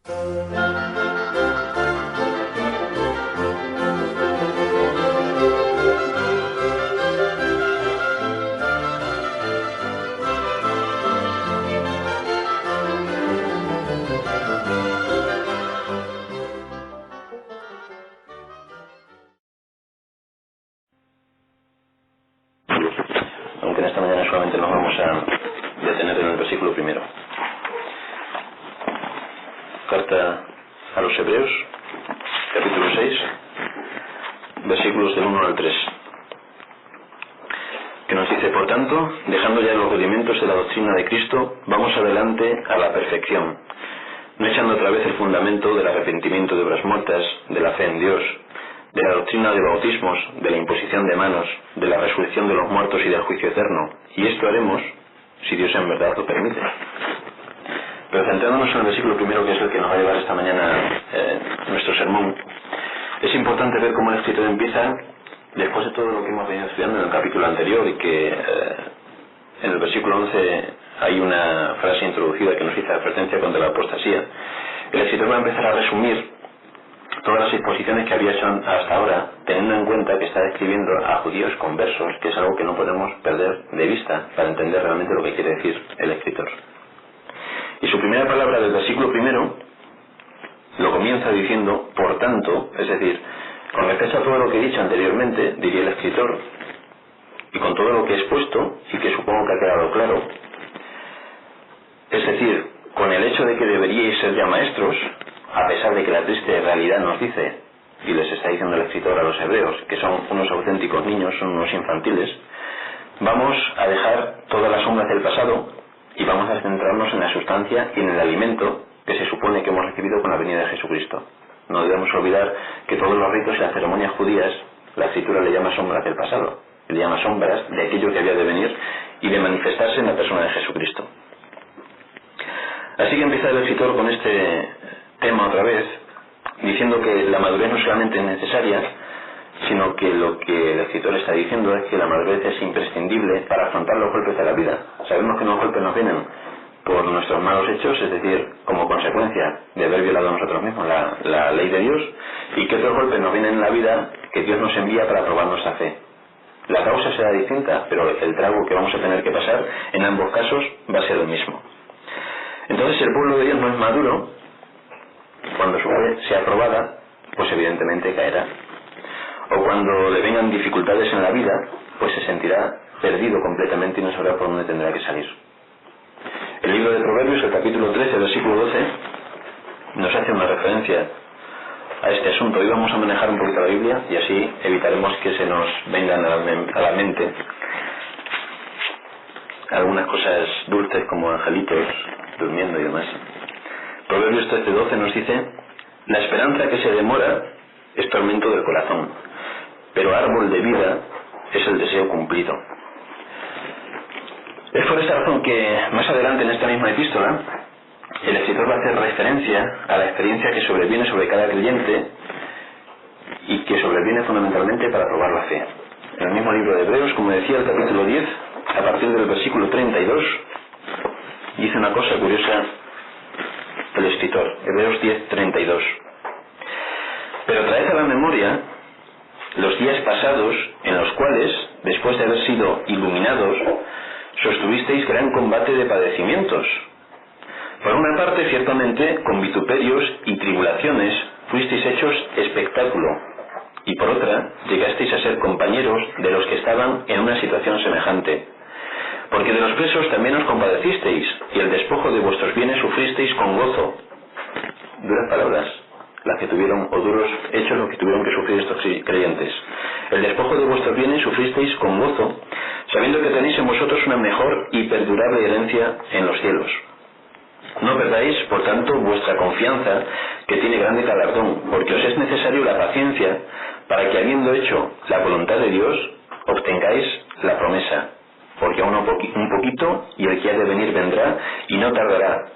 Aunque en esta mañana solamente nos vamos a detener en el versículo primero. Carta a los Hebreos, capítulo 6, versículos del 1 al 3, que nos dice: por tanto, dejando ya los rudimentos de la doctrina de Cristo, vamos adelante a la perfección, no echando otra vez el fundamento del arrepentimiento de obras muertas, de la fe en Dios, de la doctrina de bautismos, de la imposición de manos, de la resurrección de los muertos y del juicio eterno. Y esto haremos si Dios en verdad lo permite. Pero centrándonos en el versículo primero, que es el que nos va a llevar esta mañana nuestro sermón, es importante ver cómo el escritor empieza, después de todo lo que hemos venido estudiando en el capítulo anterior, y que en el versículo 11 hay una frase introducida que nos dice advertencia contra la apostasía. El escritor va a empezar a resumir todas las exposiciones que había hecho hasta ahora, teniendo en cuenta que está describiendo a judíos conversos, que es algo que no podemos perder de vista para entender realmente lo que quiere decir el escritor. Y su primera palabra del versículo primero lo comienza diciendo por tanto, es decir, con respecto a todo lo que he dicho anteriormente, diría el escritor, y con todo lo que he expuesto, y que supongo que ha quedado claro, es decir, con el hecho de que deberíais ser ya maestros, a pesar de que la triste realidad nos dice, y les está diciendo el escritor a los hebreos, que son unos auténticos niños, son unos infantiles, vamos a dejar todas las sombras del pasado y vamos a centrarnos en la sustancia y en el alimento que se supone que hemos recibido con la venida de Jesucristo. No debemos olvidar que todos los ritos y las ceremonias judías, la escritura le llama sombras del pasado, le llama sombras de aquello que había de venir y de manifestarse en la persona de Jesucristo. Así que empieza el escritor con este tema otra vez, diciendo que la madurez no solamente es necesaria, sino que lo que el escritor está diciendo es que la madurez es imprescindible para afrontar los golpes de la vida. Sabemos que los golpes nos vienen por nuestros malos hechos, es decir, como consecuencia de haber violado a nosotros mismos la ley de Dios, y que otros golpes nos vienen en la vida que Dios nos envía para probar nuestra fe. La causa será distinta, pero el trago que vamos a tener que pasar en ambos casos va a ser el mismo. Entonces, si el pueblo de Dios no es maduro, cuando su fe sea probada, pues evidentemente caerá. O cuando le vengan dificultades en la vida, pues se sentirá perdido completamente y no sabrá por dónde tendrá que salir. El libro de Proverbios, el capítulo 13, versículo 12, nos hace una referencia a este asunto. Hoy vamos a manejar un poquito la Biblia y así evitaremos que se nos vengan a la mente algunas cosas dulces como angelitos durmiendo y demás. Proverbios 13:12 nos dice: la esperanza que se demora es tormento del corazón, pero árbol de vida es el deseo cumplido. Es por esta razón que más adelante en esta misma epístola el escritor va a hacer referencia a la experiencia que sobreviene sobre cada creyente y que sobreviene fundamentalmente para probar la fe. En el mismo libro de Hebreos, como decía, el capítulo 10, a partir del versículo 32, dice una cosa curiosa el escritor, Hebreos 10:32. Pero traed a la memoria los días pasados en los cuales, después de haber sido iluminados, sostuvisteis gran combate de padecimientos. Por una parte, ciertamente, con vituperios y tribulaciones fuisteis hechos espectáculo, y por otra, llegasteis a ser compañeros de los que estaban en una situación semejante. Porque de los presos también os compadecisteis, y el despojo de vuestros bienes sufristeis con gozo. Duras palabras las que tuvieron, o duros hechos los que tuvieron que sufrir estos creyentes. El despojo de vuestros bienes sufristeis con gozo, sabiendo que tenéis en vosotros una mejor y perdurable herencia en los cielos. No perdáis, por tanto, vuestra confianza, que tiene grande galardón, porque os es necesario la paciencia, para que, habiendo hecho la voluntad de Dios, obtengáis la promesa. Porque aún un poquito, y el que ha de venir vendrá, y no tardará.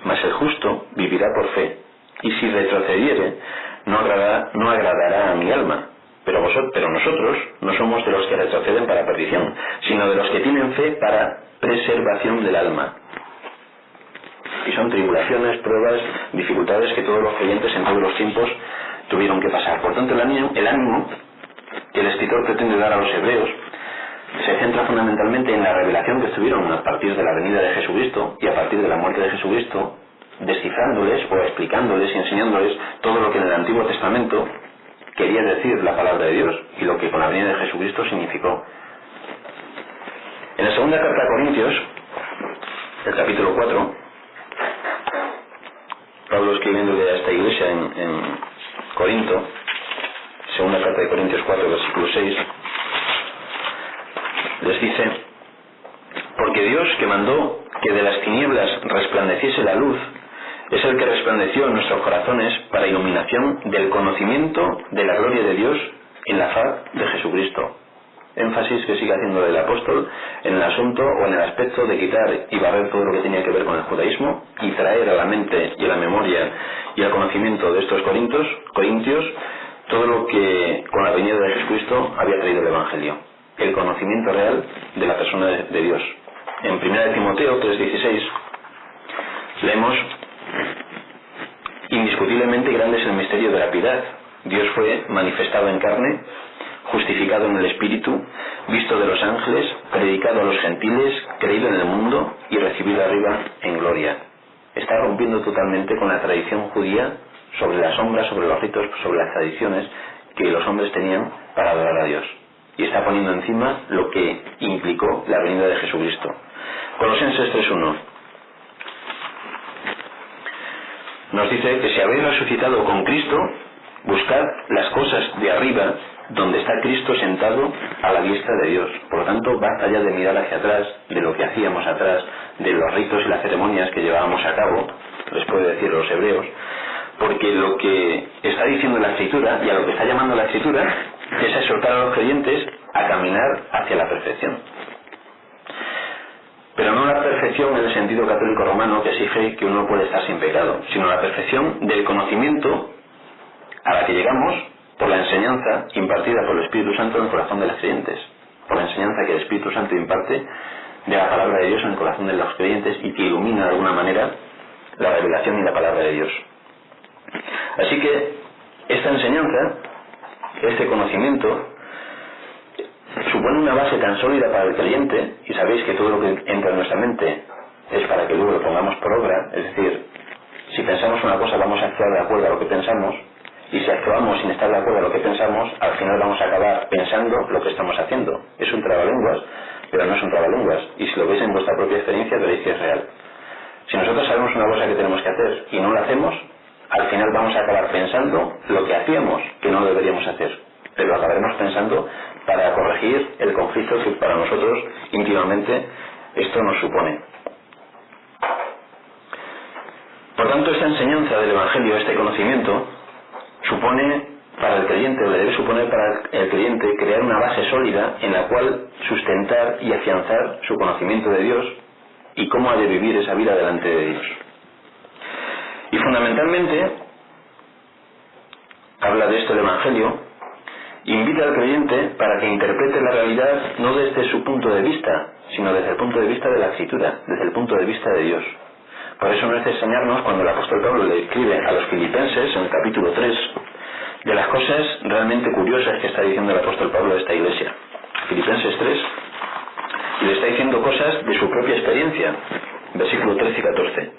Mas el justo vivirá por fe. Y si retrocediere, no agradará a mi alma. Pero nosotros no somos de los que retroceden para perdición, sino de los que tienen fe para preservación del alma. Y son tribulaciones, pruebas, dificultades que todos los creyentes en todos los tiempos tuvieron que pasar. Por tanto, el ánimo que el escritor pretende dar a los hebreos se centra fundamentalmente en la revelación que tuvieron a partir de la venida de Jesucristo y a partir de la muerte de Jesucristo, descifrándoles o explicándoles y enseñándoles todo lo que en el Antiguo Testamento quería decir la palabra de Dios y lo que con la venida de Jesucristo significó. En la segunda carta a Corintios, el capítulo 4, Pablo escribiéndole a esta iglesia en Corinto, segunda carta de Corintios 4, versículo 6, les dice: porque Dios, que mandó que de las tinieblas resplandeciese la luz, es el que resplandeció en nuestros corazones para iluminación del conocimiento de la gloria de Dios en la faz de Jesucristo. Énfasis que sigue haciendo el apóstol en el asunto o en el aspecto de quitar y barrer todo lo que tenía que ver con el judaísmo y traer a la mente y a la memoria y al conocimiento de estos corintios todo lo que con la venida de Jesucristo había traído el Evangelio, el conocimiento real de la persona de Dios. En 1 Timoteo 3:16 leemos: indiscutiblemente grande es el misterio de la piedad. Dios fue manifestado en carne, justificado en el Espíritu, visto de los ángeles, predicado a los gentiles, creído en el mundo y recibido arriba en gloria. Está rompiendo totalmente con la tradición judía sobre las sombras, sobre los ritos, sobre las tradiciones que los hombres tenían para adorar a Dios. Y está poniendo encima lo que implicó la venida de Jesucristo. Colosenses 3:1 nos dice que si habéis resucitado con Cristo, buscad las cosas de arriba, donde está Cristo sentado a la diestra de Dios. Por lo tanto, basta ya de mirar hacia atrás, de lo que hacíamos atrás, de los ritos y las ceremonias que llevábamos a cabo, les puede decir a los hebreos, porque lo que está diciendo la Escritura, y a lo que está llamando la Escritura, es a exhortar a los creyentes a caminar hacia la perfección. Pero no la perfección en el sentido católico romano que exige que uno puede estar sin pecado, sino la perfección del conocimiento a la que llegamos por la enseñanza impartida por el Espíritu Santo en el corazón de los creyentes, por la enseñanza que el Espíritu Santo imparte de la palabra de Dios en el corazón de los creyentes y que ilumina de alguna manera la revelación y la palabra de Dios. Así que esta enseñanza, este conocimiento, supone una base tan sólida para el creyente, y sabéis que todo lo que entra en nuestra mente es para que luego lo pongamos por obra, es decir, si pensamos una cosa vamos a actuar de acuerdo a lo que pensamos, y si actuamos sin estar de acuerdo a lo que pensamos, al final vamos a acabar pensando lo que estamos haciendo. Es un trabalenguas, pero no es un trabalenguas, y si lo veis en vuestra propia experiencia veréis que es real. Si nosotros sabemos una cosa que tenemos que hacer y no la hacemos, al final vamos a acabar pensando lo que hacíamos que no deberíamos hacer, pero acabaremos pensando para corregir el conflicto que para nosotros íntimamente esto nos supone. Por tanto, esta enseñanza del Evangelio, este conocimiento, supone para el creyente, o le debe suponer para el creyente, crear una base sólida en la cual sustentar y afianzar su conocimiento de Dios y cómo ha de vivir esa vida delante de Dios. Y fundamentalmente, habla de esto el Evangelio, invita al creyente para que interprete la realidad no desde su punto de vista, sino desde el punto de vista de la Escritura, desde el punto de vista de Dios. Por eso no es de extrañarnos cuando el apóstol Pablo le escribe a los filipenses, en el capítulo 3, de las cosas realmente curiosas que está diciendo el apóstol Pablo a esta iglesia. Filipenses 3, y le está diciendo cosas de su propia experiencia, versículo 13 y 14.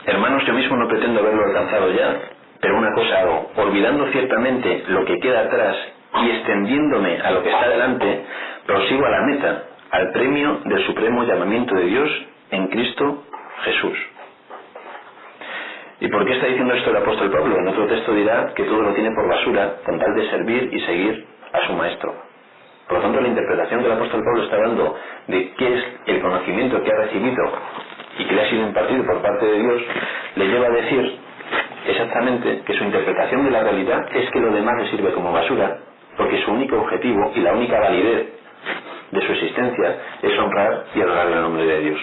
Hermanos, yo mismo no pretendo haberlo alcanzado ya, pero una cosa hago, olvidando ciertamente lo que queda atrás y extendiéndome a lo que está delante, prosigo a la meta, al premio del supremo llamamiento de Dios en Cristo Jesús. ¿Y por qué está diciendo esto el apóstol Pablo? En otro texto dirá que todo lo tiene por basura con tal de servir y seguir a su maestro. Por lo tanto, la interpretación que el apóstol Pablo está dando de qué es el conocimiento que ha recibido y que le ha sido impartido por parte de Dios, le lleva a decir exactamente que su interpretación de la realidad es que lo demás le sirve como basura, porque su único objetivo y la única validez de su existencia es honrar y adorar el nombre de Dios.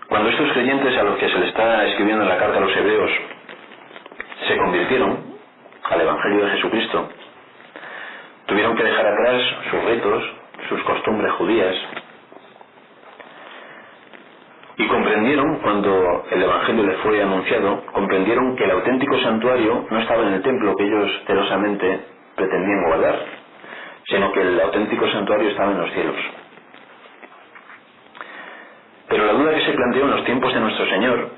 Cuando estos creyentes a los que se le está escribiendo en la carta a los hebreos se convirtieron al Evangelio de Jesucristo, tuvieron que dejar atrás sus ritos, sus costumbres judías, y comprendieron, cuando el Evangelio les fue anunciado, comprendieron que el auténtico santuario no estaba en el templo que ellos celosamente pretendían guardar, sino que el auténtico santuario estaba en los cielos. Pero la duda que se planteó en los tiempos de nuestro Señor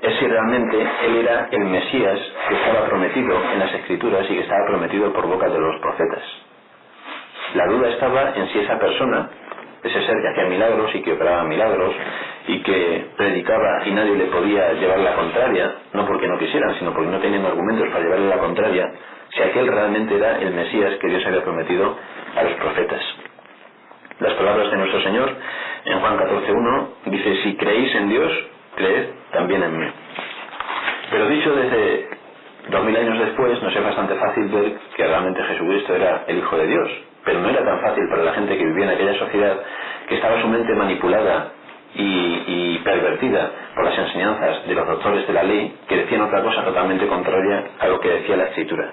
es si realmente Él era el Mesías que estaba prometido en las Escrituras y que estaba prometido por boca de los profetas. La duda estaba en si esa persona, ese ser que hacía milagros y que operaba milagros y que predicaba y nadie le podía llevar la contraria, no porque no quisieran, sino porque no tenían argumentos para llevarle la contraria, si aquel realmente era el Mesías que Dios había prometido a los profetas. Las palabras de nuestro Señor en Juan 14:1 dice: si creéis en Dios, creed también en mí. Pero dicho desde 2000 años después, nos es bastante fácil ver que realmente Jesucristo era el Hijo de Dios, pero no era tan fácil para la gente que vivía en aquella sociedad, que estaba su mente manipulada y pervertida por las enseñanzas de los doctores de la ley, que decían otra cosa totalmente contraria a lo que decía la Escritura.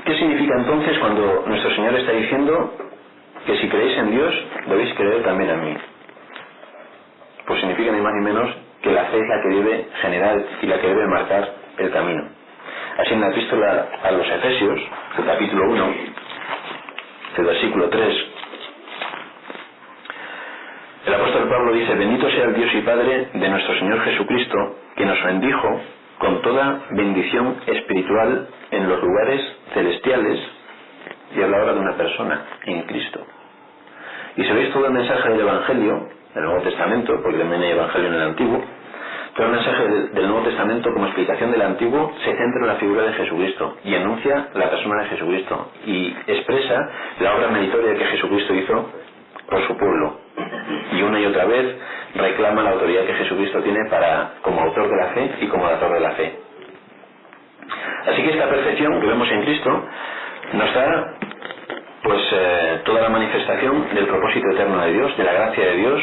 ¿Qué significa entonces cuando nuestro Señor está diciendo que si creéis en Dios, debéis creer también en mí? Pues significa ni más ni menos que la fe es la que debe generar y la que debe marcar el camino. Así, en la epístola a los Efesios, el capítulo 1, el versículo 3, el apóstol Pablo dice: bendito sea el Dios y Padre de nuestro Señor Jesucristo, que nos bendijo con toda bendición espiritual en los lugares celestiales, y habla ahora de una persona, en Cristo. Y si veis todo el mensaje del Evangelio, del Nuevo Testamento, porque también hay Evangelio en el Antiguo, todo el mensaje del Nuevo Testamento como explicación del Antiguo se centra en la figura de Jesucristo y enuncia la persona de Jesucristo y expresa la obra meritoria que Jesucristo hizo por su pueblo, y una y otra vez reclama la autoridad que Jesucristo tiene como autor de la fe y como dador de la fe. Así que esta perfección que vemos en Cristo nos da toda la manifestación del propósito eterno de Dios, de la gracia de Dios,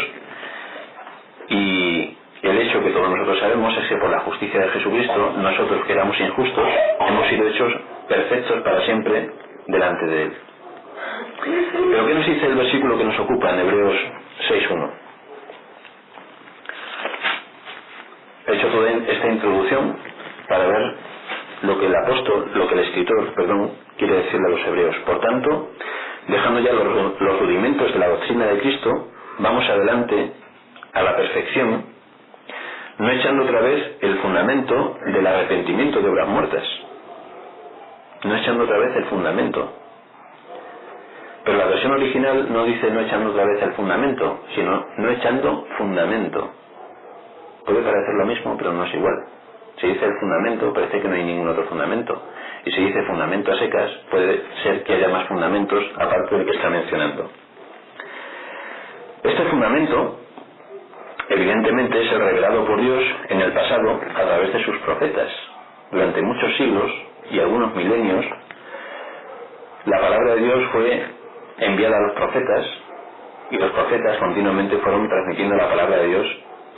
y el hecho que todos nosotros sabemos es que por la justicia de Jesucristo, nosotros que éramos injustos hemos sido hechos perfectos para siempre delante de Él. Pero ¿qué nos dice el versículo que nos ocupa en Hebreos 6:1? He hecho toda esta introducción para ver lo que el escritor, quiere decirle a los hebreos. Por tanto, dejando ya los rudimentos de la doctrina de Cristo, vamos adelante a la perfección, no echando otra vez el fundamento del arrepentimiento de obras muertas. No echando otra vez el fundamento. Pero la versión original no dice no echando otra vez el fundamento, sino no echando fundamento. Puede parecer lo mismo, pero no es igual. Si dice el fundamento, parece que no hay ningún otro fundamento. Y si dice fundamento a secas, puede ser que haya más fundamentos aparte del que está mencionando. Este fundamento, evidentemente, es el revelado por Dios en el pasado a través de sus profetas. Durante muchos siglos y algunos milenios, la palabra de Dios fue enviada a los profetas, y los profetas continuamente fueron transmitiendo la palabra de Dios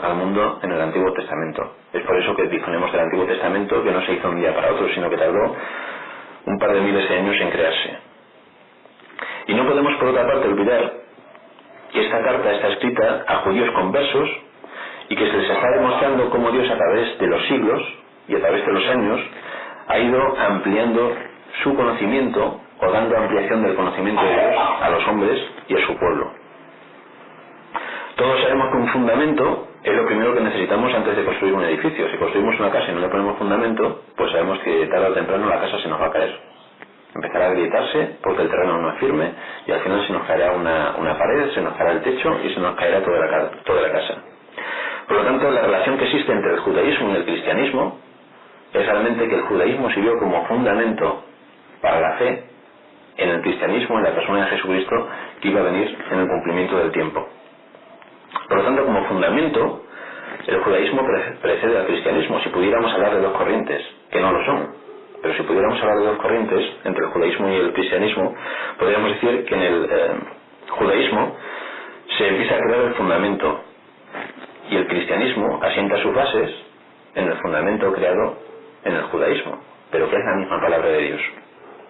al mundo en el Antiguo Testamento. Es por eso que disponemos del Antiguo Testamento, que no se hizo un día para otro, sino que tardó un par de miles de años en crearse. Y no podemos, por otra parte, olvidar que esta carta está escrita a judíos conversos y que se les está demostrando cómo Dios, a través de los siglos y a través de los años, ha ido ampliando su conocimiento o dando ampliación del conocimiento de Dios a los hombres y a su pueblo. Todos sabemos que un fundamento es lo primero que necesitamos antes de construir un edificio. Si construimos una casa y no le ponemos fundamento, pues sabemos que tarde o temprano la casa se nos va a caer. Empezará a agrietarse porque el terreno no es firme y al final se nos caerá una pared, se nos caerá el techo y se nos caerá toda la casa. Por lo tanto, la relación que existe entre el judaísmo y el cristianismo es realmente que el judaísmo sirvió como fundamento para la fe en el cristianismo, en la persona de Jesucristo, que iba a venir en el cumplimiento del tiempo. Por lo tanto, como fundamento, el judaísmo precede al cristianismo. Si pudiéramos hablar de dos corrientes, que no lo son, pero si pudiéramos hablar de dos corrientes entre el judaísmo y el cristianismo, podríamos decir que en el judaísmo se empieza a crear el fundamento y el cristianismo asienta sus bases en el fundamento creado en el judaísmo, pero que es la misma palabra de Dios.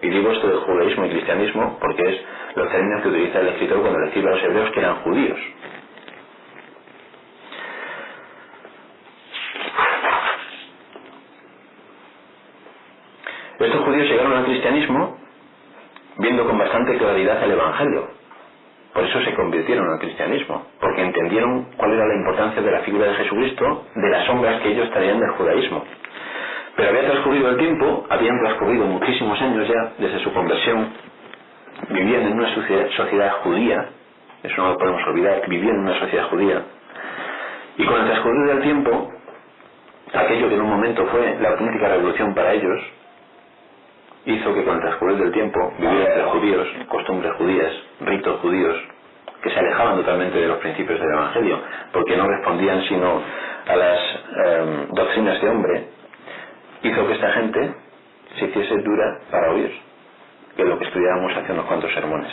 Y digo esto de judaísmo y cristianismo porque es los términos que utiliza el escritor cuando le escribe a los hebreos que eran judíos. Estos judíos llegaron al cristianismo viendo con bastante claridad el Evangelio. Por eso se convirtieron al cristianismo, porque entendieron cuál era la importancia de la figura de Jesucristo, de las sombras que ellos traían del judaísmo. Pero había transcurrido el tiempo, habían transcurrido muchísimos años ya desde su conversión, vivían en una sociedad judía, eso no lo podemos olvidar, vivían en una sociedad judía, y con el transcurrir del tiempo, aquello que en un momento fue la auténtica revolución para ellos, hizo que con el transcurrir del tiempo vivieran entre judíos, costumbres judías, ritos judíos, que se alejaban totalmente de los principios del Evangelio, porque no respondían sino a las doctrinas de hombre, hizo que esta gente se hiciese dura para oír, que es lo que estudiábamos hace unos cuantos sermones.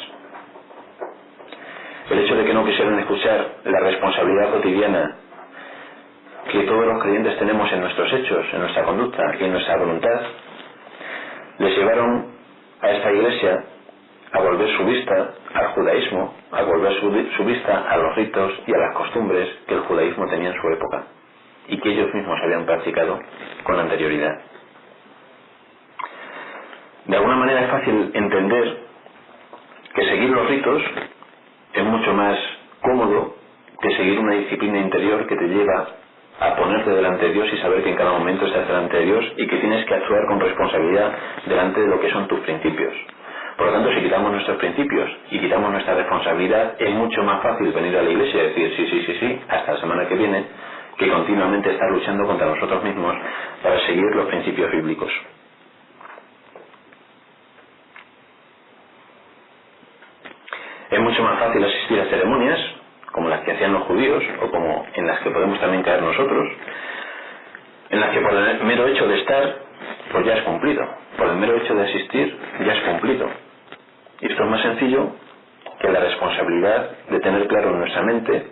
El hecho de que no quisieran escuchar la responsabilidad cotidiana que todos los creyentes tenemos en nuestros hechos, en nuestra conducta y en nuestra voluntad, les llevaron a esta iglesia a volver su vista al judaísmo, a volver su vista a los ritos y a las costumbres que el judaísmo tenía en su época y que ellos mismos habían practicado con anterioridad. De alguna manera es fácil entender que seguir los ritos es mucho más cómodo que seguir una disciplina interior que te lleva a ponerte delante de Dios y saber que en cada momento estás delante de Dios y que tienes que actuar con responsabilidad delante de lo que son tus principios. Por lo tanto, si quitamos nuestros principios y quitamos nuestra responsabilidad, es mucho más fácil venir a la iglesia y decir sí, hasta la semana que viene, que continuamente estar luchando contra nosotros mismos para seguir los principios bíblicos. Es mucho más fácil asistir a ceremonias como las que hacían los judíos o como en las que podemos también caer nosotros, en las que por el mero hecho de estar, pues ya es cumplido, por el mero hecho de asistir, ya es cumplido. Y esto es más sencillo que la responsabilidad de tener claro en nuestra mente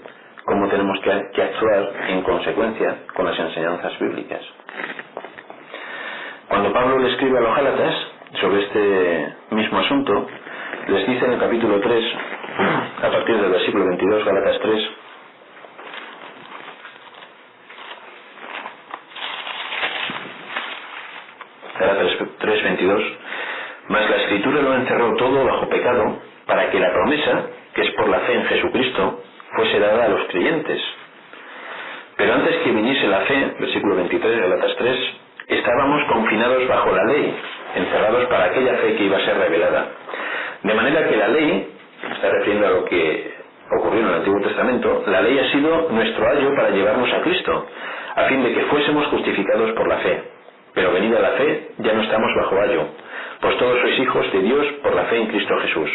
cómo tenemos que actuar en consecuencia con las enseñanzas bíblicas. Cuando Pablo le escribe a los Gálatas sobre este mismo asunto, les dice en el capítulo 3, a partir del versículo 22, Gálatas 3, Gálatas 3:22, mas la Escritura lo encerró todo bajo pecado, para que la promesa, que es por la fe en Jesucristo, fuese dada a los creyentes. Pero antes que viniese la fe, versículo 23 de Gálatas 3, estábamos confinados bajo la ley, encerrados para aquella fe que iba a ser revelada. De manera que la ley, está refiriendo a lo que ocurrió en el Antiguo Testamento, la ley ha sido nuestro ayo para llevarnos a Cristo, a fin de que fuésemos justificados por la fe. Pero venida la fe, ya no estamos bajo ayo, pues todos sois hijos de Dios por la fe en Cristo Jesús.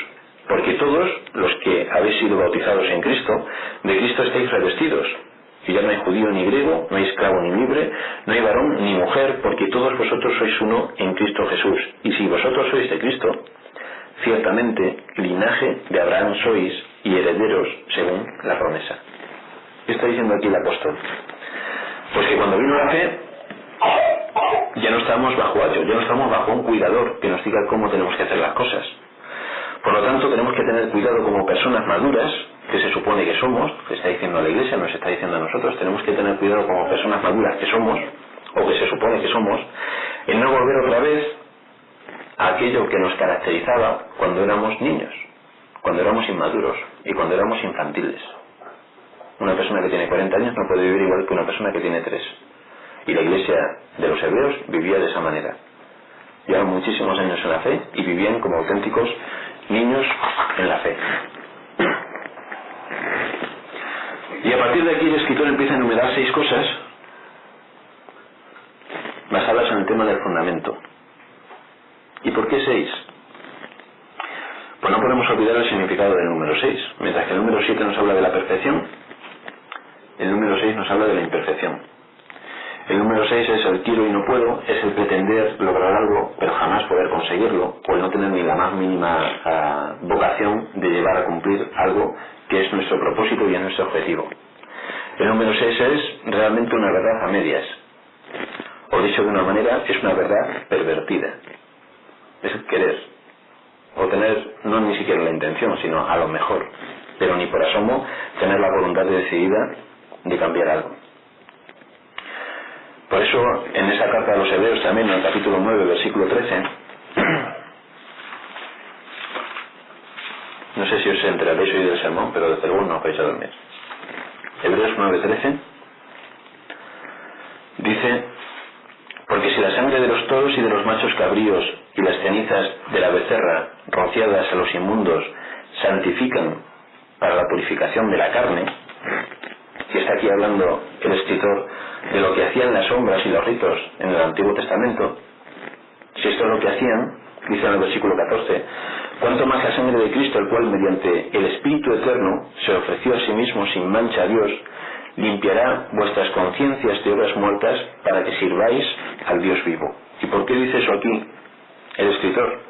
Porque todos los que habéis sido bautizados en Cristo, de Cristo estáis revestidos. Y ya no hay judío ni griego, no hay esclavo ni libre, no hay varón ni mujer, porque todos vosotros sois uno en Cristo Jesús. Y si vosotros sois de Cristo, ciertamente linaje de Abraham sois y herederos según la promesa. ¿Qué está diciendo aquí el apóstol? Pues que cuando vino la fe, ya no estamos bajo ayo, ya no estamos bajo un cuidador que nos diga cómo tenemos que hacer las cosas. Por lo tanto, tenemos que tener cuidado como personas maduras, que se supone que somos, que está diciendo a la iglesia, nos está diciendo a nosotros, tenemos que tener cuidado como personas maduras que somos, o que se supone que somos, en no volver otra vez a aquello que nos caracterizaba cuando éramos niños, cuando éramos inmaduros y cuando éramos infantiles. Una persona que tiene 40 años no puede vivir igual que una persona que tiene 3. Y la iglesia de los hebreos vivía de esa manera. Llevaban muchísimos años en la fe y vivían como auténticos niños en la fe. Y a partir de aquí el escritor empieza a enumerar 6 cosas basadas en el tema del fundamento. ¿Y por qué 6? Pues no podemos olvidar el significado del número 6. Mientras que el número 7 nos habla de la perfección, el número 6 nos habla de la imperfección. El número 6 es el quiero y no puedo, es el pretender lograr algo, pero jamás poder conseguirlo, o el no tener ni la más mínima vocación de llevar a cumplir algo que es nuestro propósito y es nuestro objetivo. El número 6 es realmente una verdad a medias, o dicho de una manera, es una verdad pervertida. Es el querer, o tener, no ni siquiera la intención, sino a lo mejor, pero ni por asomo tener la voluntad decidida de cambiar algo. Por eso, en esa carta a los Hebreos también, en el capítulo 9, versículo 13, no sé si os enteraréis hoy del sermón, pero desde luego no os vais a dormir. Hebreos 9:13 dice: porque si la sangre de los toros y de los machos cabríos y las cenizas de la becerra rociadas a los inmundos santifican para la purificación de la carne, y está aquí hablando el escritor de lo que hacían las sombras y los ritos en el Antiguo Testamento, si esto es lo que hacían, dice en el versículo 14, cuanto más la sangre de Cristo, el cual mediante el Espíritu Eterno se ofreció a sí mismo sin mancha a Dios, limpiará vuestras conciencias de obras muertas para que sirváis al Dios vivo. ¿Y por qué dice eso aquí el escritor?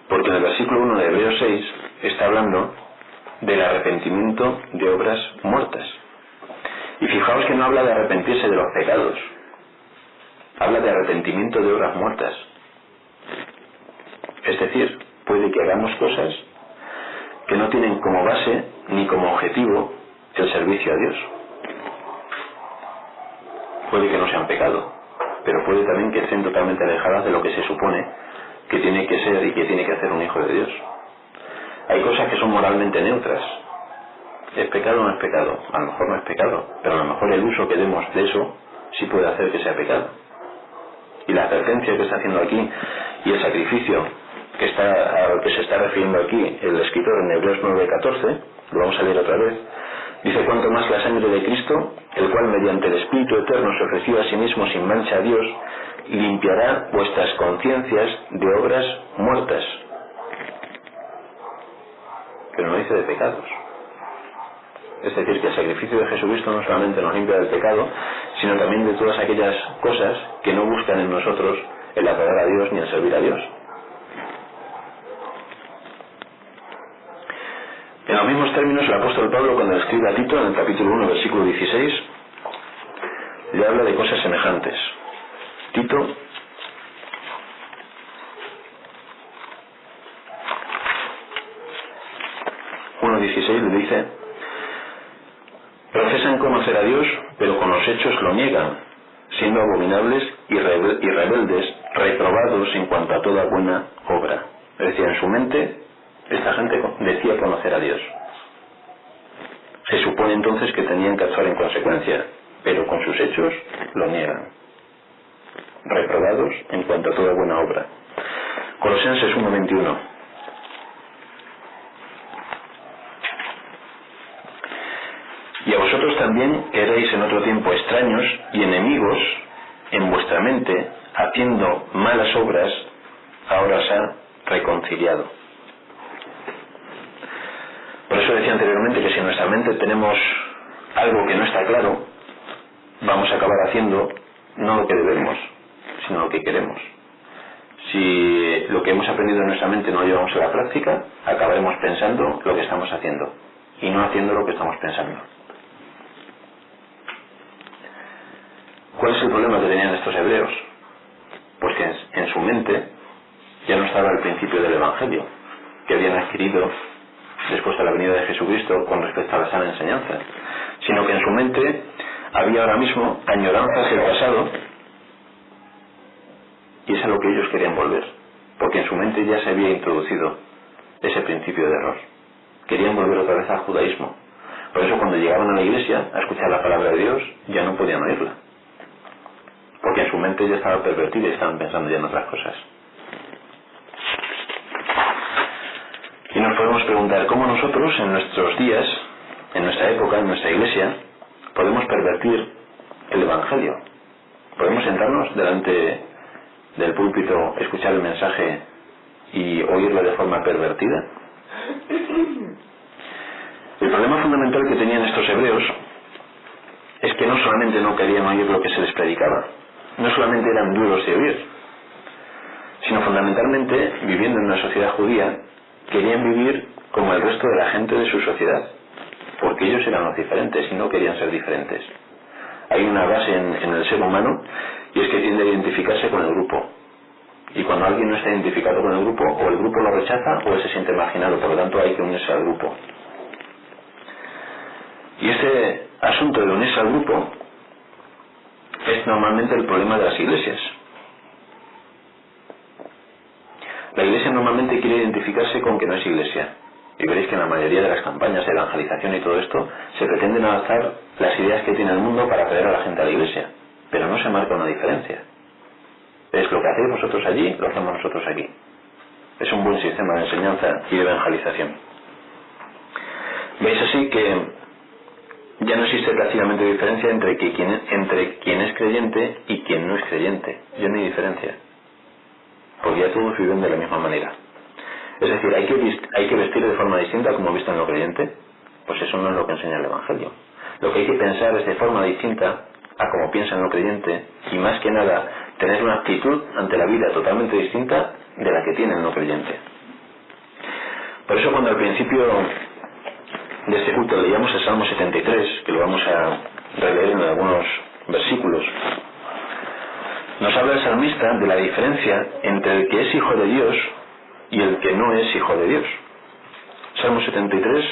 Porque en el versículo 1 de Hebreos 6 está hablando del arrepentimiento de obras muertas. Y fijaos que no habla de arrepentirse de los pecados, habla de arrepentimiento de obras muertas. Es decir, puede que hagamos cosas que no tienen como base ni como objetivo el servicio a Dios. Puede que no sean pecado, pero puede también que estén totalmente alejadas de lo que se supone que tiene que ser y que tiene que hacer un hijo de Dios. Hay cosas que son moralmente neutras. ¿Es pecado o no es pecado? A lo mejor no es pecado, pero a lo mejor el uso que demos de eso sí puede hacer que sea pecado. Y la advertencia que está haciendo aquí y el sacrificio al que se está refiriendo aquí el escritor en Hebreos 9:14, lo vamos a leer otra vez, dice: cuanto más la sangre de Cristo, el cual mediante el Espíritu Eterno se ofreció a sí mismo sin mancha a Dios, limpiará vuestras conciencias de obras muertas. Pero no dice de pecados. Es decir, que el sacrificio de Jesucristo no solamente nos limpia del pecado, sino también de todas aquellas cosas que no buscan en nosotros el adorar a Dios ni el servir a Dios. En los mismos términos, el apóstol Pablo, cuando escribe a Tito, en el capítulo 1, versículo 16, le habla de cosas semejantes. Tito 1:16 le dice: profesan conocer a Dios, pero con los hechos lo niegan, siendo abominables y rebeldes, reprobados en cuanto a toda buena obra. Es decir, en su mente, esta gente decía conocer a Dios. Se supone entonces que tenían que actuar en consecuencia, pero con sus hechos lo niegan. Reprobados en cuanto a toda buena obra. Colosenses 1:21. Y a vosotros también, que erais en otro tiempo extraños y enemigos en vuestra mente, haciendo malas obras, ahora os ha reconciliado. Por eso decía anteriormente que si en nuestra mente tenemos algo que no está claro, vamos a acabar haciendo no lo que debemos, sino lo que queremos. Si lo que hemos aprendido en nuestra mente no lo llevamos a la práctica, acabaremos pensando lo que estamos haciendo y no haciendo lo que estamos pensando. ¿Cuál es el problema que tenían estos hebreos? Pues que en su mente ya no estaba el principio del Evangelio que habían adquirido después de la venida de Jesucristo con respecto a la sana enseñanza, sino que en su mente había ahora mismo añoranzas del pasado, y es a lo que ellos querían volver, porque en su mente ya se había introducido ese principio de error. Querían volver otra vez al judaísmo. Por eso cuando llegaban a la iglesia a escuchar la palabra de Dios, ya no podían oírla, porque en su mente ya estaba pervertida y estaban pensando ya en otras cosas. Y nos podemos preguntar cómo nosotros en nuestros días, en nuestra época, en nuestra iglesia, podemos pervertir el Evangelio. Podemos sentarnos delante del púlpito, escuchar el mensaje y oírlo de forma pervertida. El problema fundamental que tenían estos hebreos es que no solamente no querían oír lo que se les predicaba, no solamente eran duros de oír, sino fundamentalmente, viviendo en una sociedad judía, querían vivir como el resto de la gente de su sociedad, porque ellos eran los diferentes y no querían ser diferentes. Hay una base en el ser humano, y es que tiende a identificarse con el grupo. Y cuando alguien no está identificado con el grupo, o el grupo lo rechaza o él se siente marginado, por lo tanto hay que unirse al grupo. Y este asunto de unirse al grupo es normalmente el problema de las iglesias. La iglesia normalmente quiere identificarse con que no es iglesia. Y veréis que en la mayoría de las campañas de evangelización y todo esto se pretenden adaptar las ideas que tiene el mundo para atraer a la gente a la iglesia. Pero no se marca una diferencia. Es lo que hacéis vosotros allí, lo hacemos nosotros aquí. Es un buen sistema de enseñanza y de evangelización. Veis así que ya no existe prácticamente diferencia entre quien es creyente y quien no es creyente. Ya no hay diferencia. Porque ya todos viven de la misma manera. Es decir, hay que vestir de forma distinta como visten lo creyente. Pues eso no es lo que enseña el Evangelio. Lo que hay que pensar es de forma distinta a como piensa en lo creyente, y más que nada tener una actitud ante la vida totalmente distinta de la que tiene el no creyente. Por eso cuando al principio de este culto leíamos el Salmo 73, que lo vamos a releer en algunos versículos, nos habla el salmista de la diferencia entre el que es hijo de Dios y el que no es hijo de Dios. Salmo 73,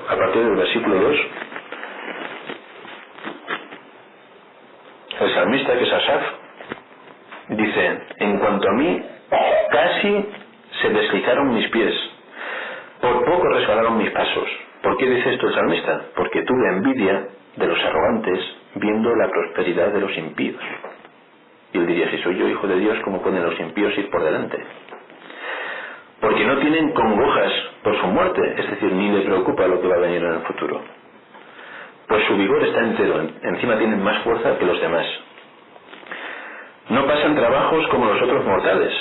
a partir del versículo 2, el salmista, que es Asaf, dice: en cuanto a mí, casi se deslizaron mis pies, por poco resbalaron mis pasos. ¿Por qué dice esto el salmista? Porque tuve envidia de los arrogantes viendo la prosperidad de los impíos. Y él diría: si soy yo hijo de Dios, ¿cómo pueden los impíos ir por delante? Porque no tienen congojas por su muerte, es decir, ni le preocupa lo que va a venir en el futuro. Pues su vigor está entero, encima tienen más fuerza que los demás. No pasan trabajos como los otros mortales,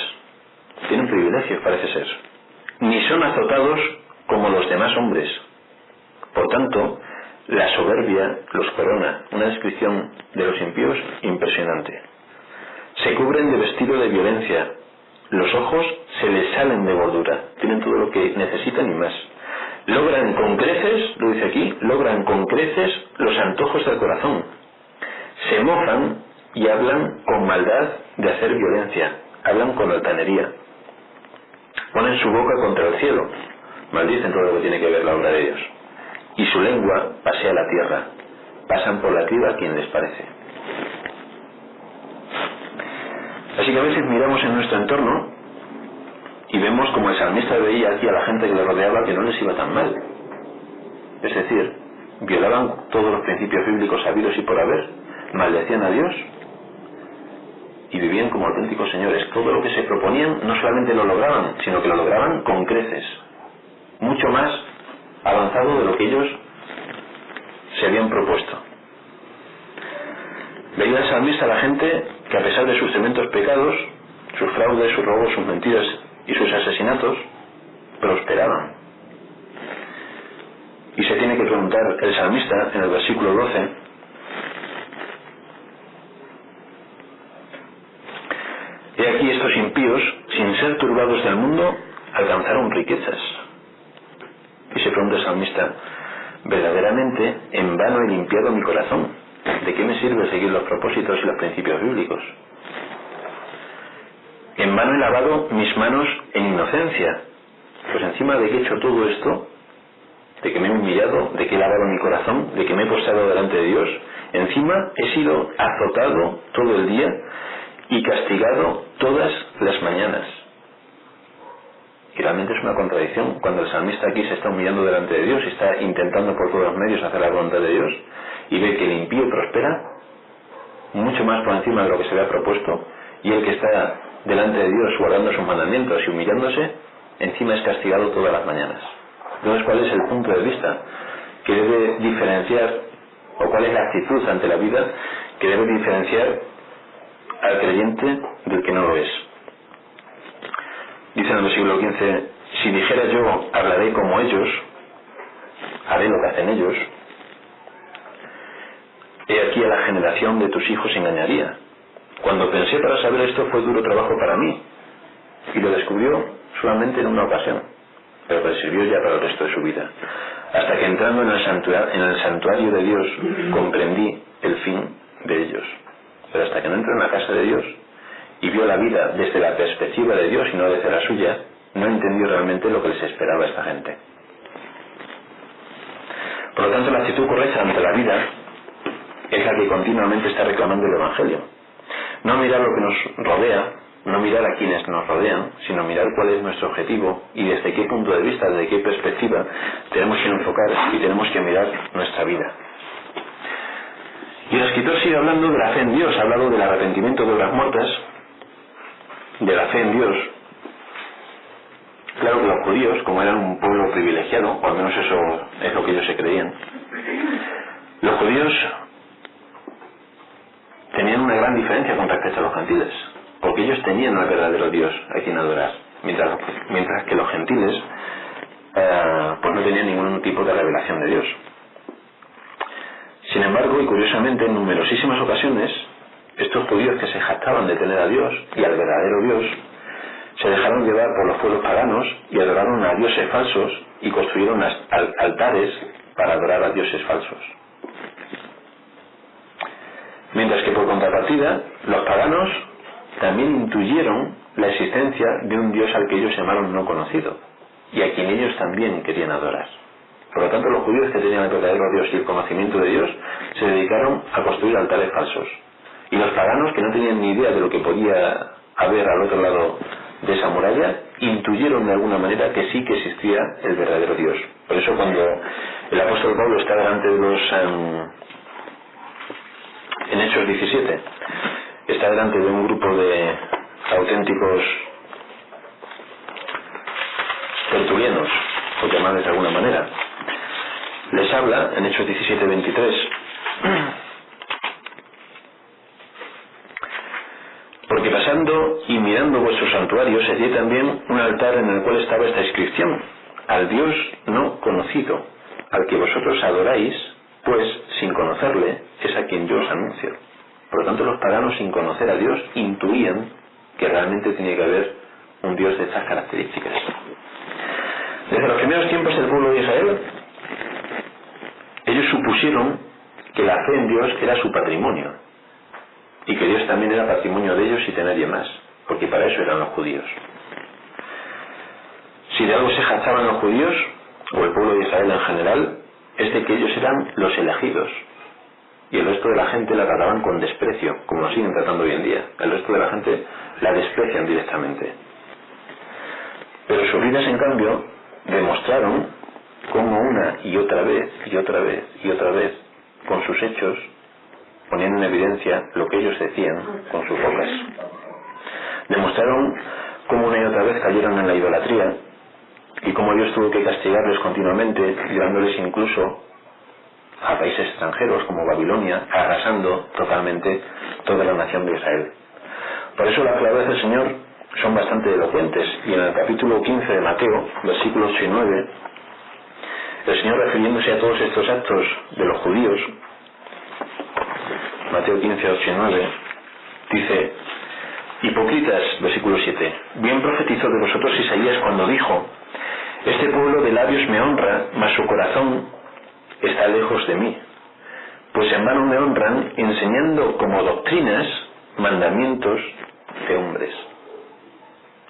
tienen privilegios, parece ser, ni son azotados como los demás hombres. Por tanto, la soberbia los corona, una descripción de los impíos impresionante. Se cubren de vestido de violencia, los ojos se les salen de gordura, tienen todo lo que necesitan y más. Logran con creces, lo dice aquí, logran con creces los antojos del corazón. Se mofan y hablan con maldad de hacer violencia, hablan con altanería. Ponen su boca contra el cielo, maldicen todo lo que tiene que ver la obra de Dios. Y su lengua pasea la tierra, pasan por la criba a quien les parece. Así que a veces miramos en nuestro entorno y vemos como el salmista veía aquí a la gente que le rodeaba que no les iba tan mal. Es decir, violaban todos los principios bíblicos habidos y por haber, maldecían a Dios y vivían como auténticos señores. Todo lo que se proponían no solamente lo lograban, sino que lo lograban con creces, mucho más avanzado de lo que ellos se habían propuesto. Veía el salmista a la gente que, a pesar de sus tremendos pecados, sus fraudes, sus robos, sus mentiras y sus asesinatos, prosperaban. Y se tiene que preguntar el salmista en el versículo 12: he aquí estos impíos, sin ser turbados del mundo, alcanzaron riquezas. Y se pregunta el salmista: verdaderamente en vano he limpiado mi corazón. ¿De qué me sirve seguir los propósitos y los principios bíblicos? En vano he lavado mis manos en inocencia. Pues encima de que he hecho todo esto, de que me he humillado, de que he lavado mi corazón, de que me he postrado delante de Dios, encima he sido azotado todo el día y castigado todas las mañanas. Y realmente es una contradicción cuando el salmista aquí se está humillando delante de Dios y está intentando por todos los medios hacer la voluntad de Dios, y ve que el impío prospera mucho más por encima de lo que se le ha propuesto, y el que está delante de Dios guardando sus mandamientos y humillándose, encima es castigado todas las mañanas. Entonces, ¿cuál es el punto de vista que debe diferenciar, o cuál es la actitud ante la vida que debe diferenciar al creyente del que no lo es? Dice en el versículo 15: si dijera yo, hablaré como ellos, haré lo que hacen ellos, he aquí a la generación de tus hijos engañaría. Cuando pensé para saber esto fue duro trabajo para mí, y lo descubrió solamente en una ocasión, pero le sirvió ya para el resto de su vida, hasta que entrando en el santuario de Dios comprendí el fin de ellos. pero hasta que no entró en la casa de Dios y vio la vida desde la perspectiva de Dios y no desde la suya, no entendió realmente lo que les esperaba a esta gente. Por lo tanto, la actitud correcta ante la vida es la que continuamente está reclamando el Evangelio. No mirar lo que nos rodea, no mirar a quienes nos rodean, sino mirar cuál es nuestro objetivo y desde qué punto de vista, desde qué perspectiva tenemos que enfocar y tenemos que mirar nuestra vida. Y el escritor sigue hablando de la fe en Dios, ha hablado del arrepentimiento de obras muertas, de la fe en Dios. Claro que los judíos, como eran un pueblo privilegiado, o al menos eso es lo que ellos se creían, los judíos tenían una gran diferencia con respecto a los gentiles, porque ellos tenían al verdadero Dios a quien adorar, mientras que los gentiles pues no tenían ningún tipo de revelación de Dios. Sin embargo, y curiosamente, en numerosísimas ocasiones, estos judíos que se jactaban de tener a Dios y al verdadero Dios, se dejaron llevar por los pueblos paganos y adoraron a dioses falsos y construyeron altares para adorar a dioses falsos. Mientras que por contrapartida, los paganos también intuyeron la existencia de un Dios al que ellos llamaron no conocido y a quien ellos también querían adorar. Por lo tanto, los judíos que tenían el verdadero Dios y el conocimiento de Dios se dedicaron a construir altares falsos. Y los paganos, que no tenían ni idea de lo que podía haber al otro lado de esa muralla, intuyeron de alguna manera que sí que existía el verdadero Dios. Por eso cuando el apóstol Pablo está delante de los... en Hechos 17, está delante de un grupo de auténticos tertulianos, por llamarles de alguna manera, les habla en Hechos 17:23. Porque pasando y mirando vuestros santuarios, hallé también un altar en el cual estaba esta inscripción: al Dios no conocido, al que vosotros adoráis, pues sin conocerle es a quien yo os anuncio. Por lo tanto, los paganos, sin conocer a Dios, intuían que realmente tenía que haber un Dios de estas características. Desde los primeros tiempos del pueblo de Israel, ellos supusieron que la fe en Dios era su patrimonio y que Dios también era patrimonio de ellos y de nadie más, porque para eso eran los judíos. Si de algo se jactaban los judíos, o el pueblo de Israel en general, es de que ellos eran los elegidos y el resto de la gente la trataban con desprecio, como lo siguen tratando hoy en día. El resto de la gente la desprecian directamente. Pero sus vidas, en cambio, demostraron cómo una y otra vez y otra vez y otra vez, con sus hechos, ponían en evidencia lo que ellos decían con sus bocas. Demostraron cómo una y otra vez cayeron en la idolatría y cómo Dios tuvo que castigarles continuamente, llevándoles incluso a países extranjeros como Babilonia, arrasando totalmente toda la nación de Israel. Por eso las palabras del Señor son bastante elocuentes, y en el capítulo 15 de Mateo, versículos 8 y 9, el Señor, refiriéndose a todos estos actos de los judíos, Mateo 15, 8 y 9, dice: hipócritas, versículo 7, bien profetizó de vosotros Isaías cuando dijo: este pueblo de labios me honra, mas su corazón está lejos de mí, pues en vano me honran, enseñando como doctrinas mandamientos de hombres.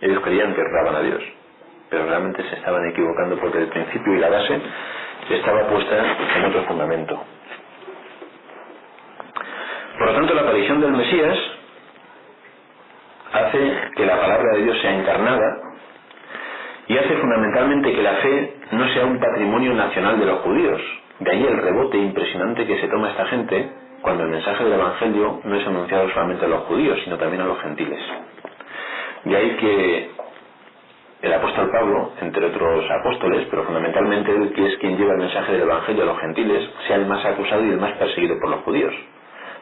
Ellos creían que honraban a Dios, pero realmente se estaban equivocando, porque el principio y la base estaba puesta en otro fundamento. Por lo tanto, la aparición del Mesías hace que la palabra de Dios sea encarnada y hace fundamentalmente que la fe no sea un patrimonio nacional de los judíos. De ahí el rebote impresionante que se toma esta gente cuando el mensaje del Evangelio no es anunciado solamente a los judíos, sino también a los gentiles. De ahí que el apóstol Pablo, entre otros apóstoles, pero fundamentalmente él, que es quien lleva el mensaje del Evangelio a los gentiles, sea el más acusado y el más perseguido por los judíos,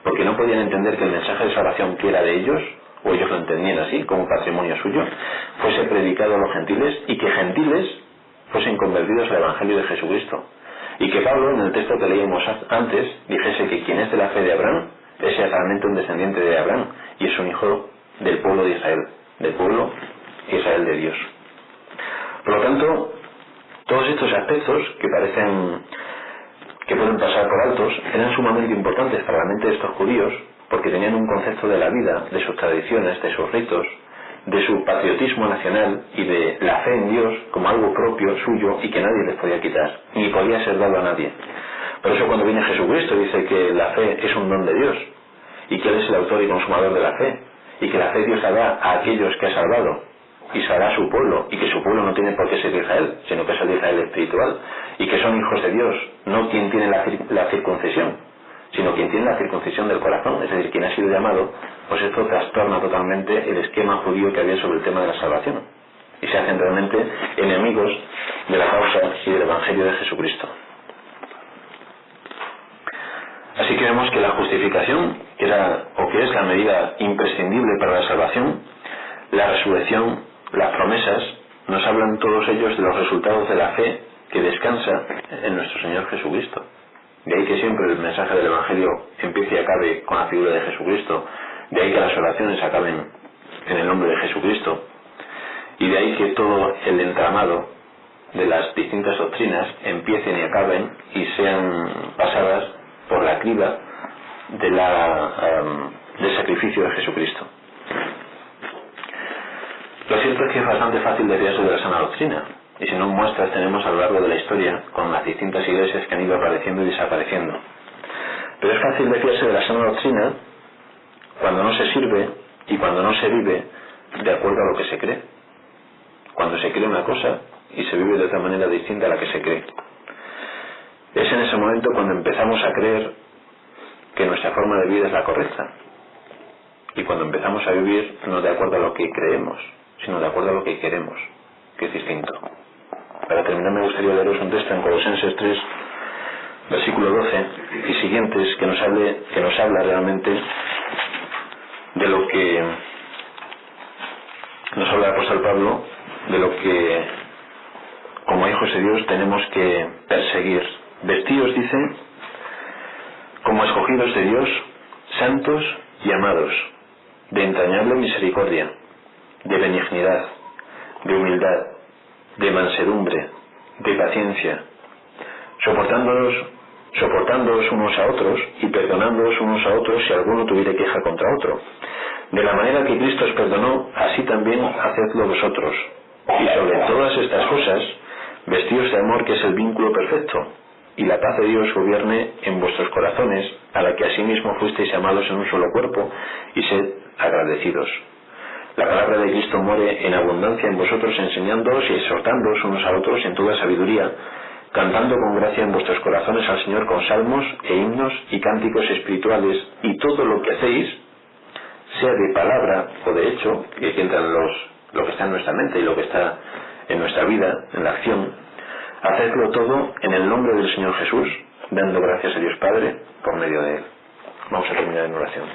porque no podían entender que el mensaje de salvación, que era de ellos, o ellos lo entendían así, como patrimonio suyo, fuese predicado a los gentiles, y que gentiles fuesen convertidos al Evangelio de Jesucristo. Y que Pablo, en el texto que leímos antes, dijese que quien es de la fe de Abraham es realmente un descendiente de Abraham y es un hijo del pueblo de Israel, del pueblo de Israel de Dios. Por lo tanto, todos estos aspectos que parecen que pueden pasar por altos eran sumamente importantes para la mente de estos judíos, porque tenían un concepto de la vida, de sus tradiciones, de sus ritos, de su patriotismo nacional y de la fe en Dios como algo propio, suyo, y que nadie les podía quitar, ni podía ser dado a nadie. Por eso cuando viene Jesucristo dice que la fe es un don de Dios, y que Él es el autor y consumador de la fe, y que la fe Dios la da a aquellos que ha salvado, y salvará a su pueblo, y que su pueblo no tiene por qué ser de Israel, sino que es el de Israel espiritual, y que son hijos de Dios, no quien tiene la circuncisión, sino quien tiene la circuncisión del corazón, es decir, quien ha sido llamado. Pues esto trastorna totalmente el esquema judío que había sobre el tema de la salvación, y se hacen realmente enemigos de la causa y del Evangelio de Jesucristo. Así que vemos que la justificación, que era o que es la medida imprescindible para la salvación, la resurrección, las promesas, nos hablan todos ellos de los resultados de la fe que descansa en nuestro Señor Jesucristo. De ahí que siempre el mensaje del Evangelio empiece y acabe con la figura de Jesucristo, de ahí que las oraciones acaben en el nombre de Jesucristo, y de ahí que todo el entramado de las distintas doctrinas empiecen y acaben y sean pasadas por la criba del sacrificio de Jesucristo. Lo cierto es que es bastante fácil decir eso de la sana doctrina, y si no, muestras tenemos a lo largo de la historia con las distintas iglesias que han ido apareciendo y desapareciendo. Pero es fácil decirse de la sana doctrina cuando no se sirve y cuando no se vive de acuerdo a lo que se cree. Cuando se cree una cosa y se vive de otra manera distinta a la que se cree. Es en ese momento cuando empezamos a creer que nuestra forma de vida es la correcta. Y cuando empezamos a vivir no de acuerdo a lo que creemos, sino de acuerdo a lo que queremos, que es distinto. Para terminar me gustaría leeros un texto en Colosenses 3, versículo 12 y siguientes, que nos habla realmente de lo que nos habla el apóstol Pablo, de lo que como hijos de Dios tenemos que perseguir. Vestíos, dice, como escogidos de Dios, santos y amados, de entrañable misericordia, de benignidad, de humildad, de mansedumbre, de paciencia, soportándoos unos a otros y perdonándoos unos a otros si alguno tuviere queja contra otro. De la manera que Cristo os perdonó, así también hacedlo vosotros. Y sobre todas estas cosas, vestíos de amor, que es el vínculo perfecto, y la paz de Dios gobierne en vuestros corazones, a la que asimismo fuisteis llamados en un solo cuerpo, y sed agradecidos. La palabra de Cristo more en abundancia en vosotros, enseñándoos y exhortándoos unos a otros en toda sabiduría, cantando con gracia en vuestros corazones al Señor con salmos e himnos y cánticos espirituales, y todo lo que hacéis, sea de palabra o de hecho, y aquí entran lo que está en nuestra mente y lo que está en nuestra vida, en la acción, hacedlo todo en el nombre del Señor Jesús, dando gracias a Dios Padre por medio de Él. Vamos a terminar en oración.